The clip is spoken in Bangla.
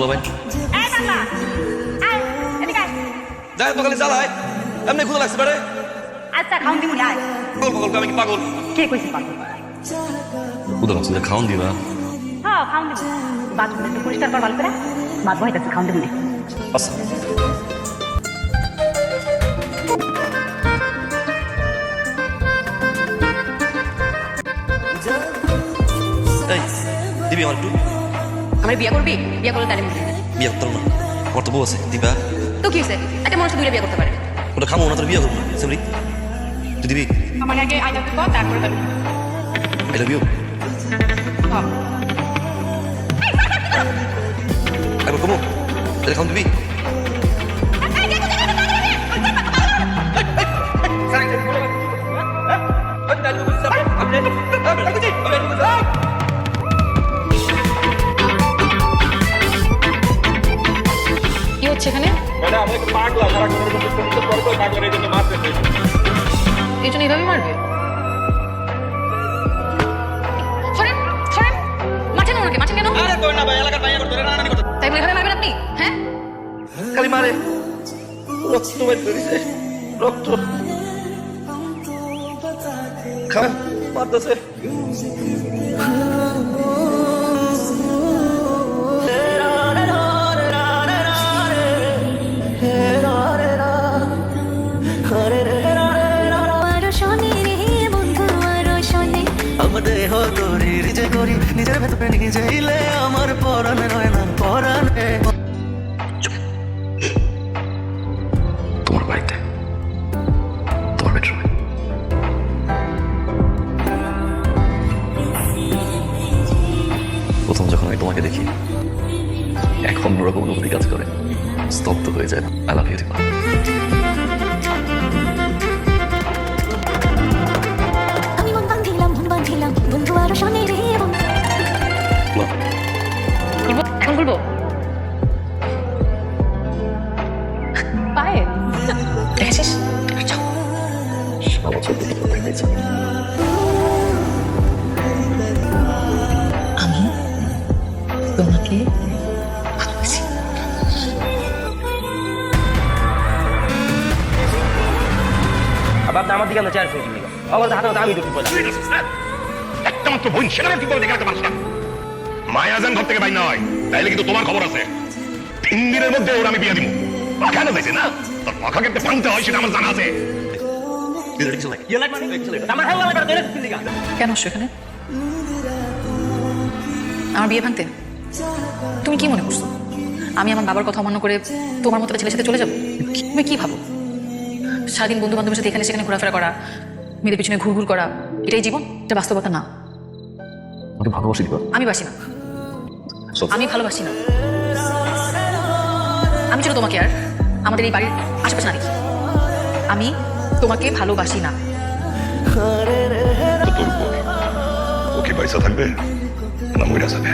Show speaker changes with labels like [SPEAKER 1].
[SPEAKER 1] দুলা ভাই যাই তো খালি চালাই এমনি ক্ষুদা লাগছে পারে।
[SPEAKER 2] আচ্ছা খাউন দিমু আয়।
[SPEAKER 1] পাগল আমি কি পাগল?
[SPEAKER 2] কে কইছে পাগল?
[SPEAKER 1] ক্ষুদা লাগছে খাওন দিবা।
[SPEAKER 2] হ্যাঁ খাউন দিমু। বাথরুমে একটু পরিষ্কার কর ভালো করে। বাদ হইতাছে খাউন দিমু।
[SPEAKER 1] আচ্ছা এই দিবি আমার একটু।
[SPEAKER 2] আমরা বিয়ে করবি? বিয়ে করলে তারে মুখে
[SPEAKER 1] বিয়ে করতাম না, আমার তো বউ আছে দিবা।
[SPEAKER 2] তো কি হইছে? একটা মানুষ দুইটা বিয়ে করতে পারে।
[SPEAKER 1] ওটা খামো না, তোর বিয়ে করবো সেমরি তুই দিবি।
[SPEAKER 2] আমার আগে আই লাভ ইউ কর তারপরে বল।
[SPEAKER 1] I love you. একবার কমো এটা খাওন দিবি।
[SPEAKER 2] কি হচ্ছে এখানে? এই জন্য এইভাবে মারবে? সরেন সরেন, মাঠেন ওনাকে, মাঠেন কেন? তাই বলে এভাবে মারবেন আপনি? হ্যাঁ
[SPEAKER 1] খালি মারে, রক্ত বের করেছে, রক্ত খান মারতেছে।
[SPEAKER 3] নিজের ভেতরে নিজে ইলে আমার পরাণে রয় না পরাণে।
[SPEAKER 1] তোমার বাড়িতে, তোমার বেডরুমে। প্রথম যখন আমি তোমাকে দেখি এক অন্যরকম অনুভূতি কাজ করে, স্তব্ধ হয়ে যায়। I love you Dipa.
[SPEAKER 2] এখন বলবো পায়ে দেখেছিস? আমি তোমাকে ভালোবাসি।
[SPEAKER 4] আবার আমার দিকে আমরা চেয়ার ফেলে দিই। আমার হাতে হাতে আমি ঢুকি পড়লাম।
[SPEAKER 5] একটা মাত্র বোন, সেখানে কি করে দেখে রাখতে পারছ না? মায়াজান ঘর থেকে বাইর নয়, তাইলে কিন্তু তোমার খবর আছে। 3 দিনের মধ্যে ওর আমি বিয়ে দিব। কেন যাইছে না? তোর পাখাকে একটা ভাঙতে হয় সেটা আমার জানা আছে।
[SPEAKER 4] আমার হাওয়া লাগা ধরে দিলি গা।
[SPEAKER 2] কেন আসছো এখানে? আমার বিয়ে ভাঙতে তুমি কি মনে করছো? আমি আমার বাবার কথা অমান্য করে তোমার মতো ছেলের সাথে চলে যাবো? তুমি কি ভাবো? সারাদিন বন্ধু বান্ধবের সাথে এখানে সেখানে ঘোরাফেরা করা, মেয়েদের পিছনে ঘুরঘুর করা, এটাই জীবন? এটা বাস্তবতা না।
[SPEAKER 1] আমি ভালোবাসি দীপা।
[SPEAKER 2] আমি বাসি না, আমি ভালোবাসি না। আমি ছিল তোমাকে আর আমাদের এই বাড়ির আশেপাশে না দেখি। আমি তোমাকে ভালোবাসি না।
[SPEAKER 5] তোর বোন, ও কি পয়সা থাকবে না মরে যাবে?